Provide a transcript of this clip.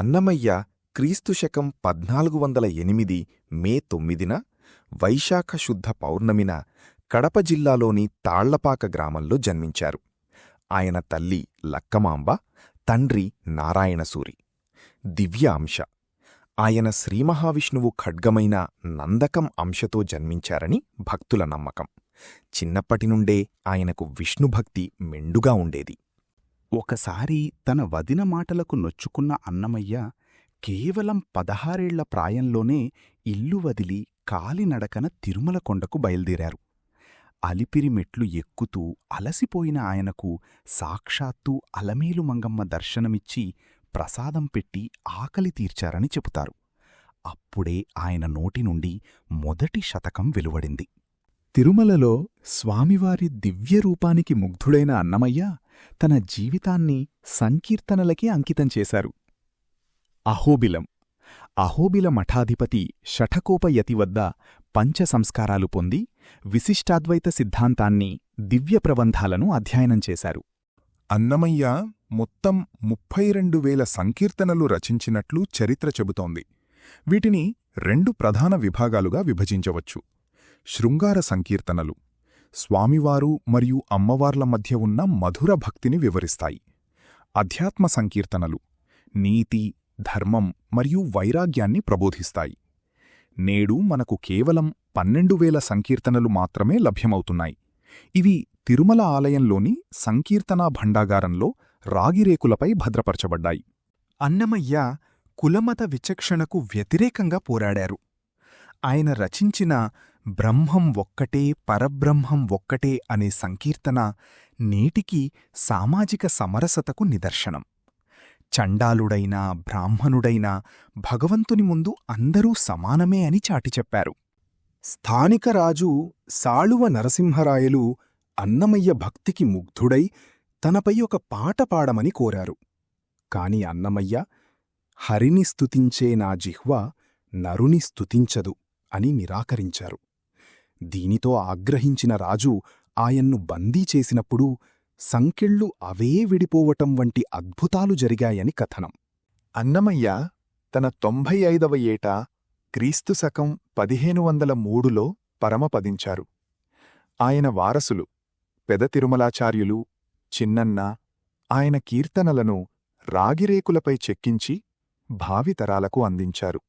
అన్నమయ్య క్రీస్తుశకం 1408 మే 9న వైశాఖ శుద్ధ పౌర్ణమిన కడప జిల్లాలోని తాళ్లపాక గ్రామంలో జన్మించారు. ఆయన తల్లి లక్కమాంబ, తండ్రి నారాయణసూరి. దివ్య అంశ. ఆయన శ్రీమహావిష్ణువు ఖడ్గమైన నందకం అంశతో జన్మించారని భక్తుల నమ్మకం. చిన్నప్పటినుండే ఆయనకు విష్ణుభక్తి మెండుగా ఉండేది. ఒకసారి తన వదిన మాటలకు నొచ్చుకున్న అన్నమయ్య కేవలం 16 ప్రాయంలోనే ఇల్లు వదిలి కాలినడకన తిరుమల కొండకు బయల్దేరారు. అలిపిరి మెట్లు ఎక్కుతూ అలసిపోయిన ఆయనకు సాక్షాత్తు అలమేలు మంగమ్మ దర్శనమిచ్చి ప్రసాదం పెట్టి ఆకలి తీర్చారని చెబుతారు. అప్పుడే ఆయన నోటి నుండి మొదటి శతకం వెలువడింది. తిరుమలలో స్వామివారి దివ్యరూపానికి ముగ్ధుడైన అన్నమయ్య తన జీవితాన్ని సంకీర్తనలకే అంకితం చేశారు. అహోబిలం. అహోబిల మఠాధిపతి షఠకోపయతి వద్ద పంచసంస్కారాలు పొంది విశిష్టాద్వైత సిద్ధాంతాన్ని, దివ్య ప్రబంధాలను అధ్యయనం చేశారు. అన్నమయ్య మొత్తం 32,000 సంకీర్తనలు రచించినట్లు చరిత్ర చెబుతోంది. వీటిని 2 ప్రధాన విభాగాలుగా విభజించవచ్చు. శృంగార సంకీర్తనలు స్వామివారు మరియు అమ్మవార్ల మధ్య ఉన్న మధుర భక్తిని వివరిస్తాయి. అధ్యాత్మ సంకీర్తనలు నీతి, ధర్మం మరియు వైరాగ్యాన్ని ప్రబోధిస్తాయి. నేడు మనకు కేవలం 12,000 సంకీర్తనలు మాత్రమే లభ్యమవుతున్నాయి. ఇవి తిరుమల ఆలయంలోని సంకీర్తనా భండాగారంలో రాగిరేకులపై భద్రపరచబడ్డాయి. అన్నమయ్య కులమత విచక్షణకు వ్యతిరేకంగా పోరాడారు. ఆయన రచించిన బ్రహ్మం ఒక్కటే, పరబ్రహ్మం ఒక్కటే అనే సంకీర్తన నేటికీ సామాజిక సమరసతకు నిదర్శనం. చండాలుడైనా బ్రాహ్మణుడైనా భగవంతుని ముందు అందరూ సమానమే అని చాటిచెప్పారు. స్థానిక రాజు సాళువ నరసింహరాయలు అన్నమయ్య భక్తికి ముగ్ధుడై తనపై ఒక పాట పాడమని కోరారు. కాని అన్నమయ్య, హరిని స్తుతించే నా జిహ్వ నరుని స్తుతించదు అని నిరాకరించారు. దీనితో ఆగ్రహించిన రాజు ఆయన్ను బందీ చేసినప్పుడు సంకెళ్ళు అవే విడిపోవటం వంటి అద్భుతాలు జరిగాయని కథనం. అన్నమయ్య తన 95వ ఏట క్రీస్తుశకం 1503లో పరమపదించారు. ఆయన వారసులు పెద తిరుమలాచార్యులు, చిన్నన్న ఆయన కీర్తనలను రాగిరేకులపై చెక్కించి భావితరాలకు అందించారు.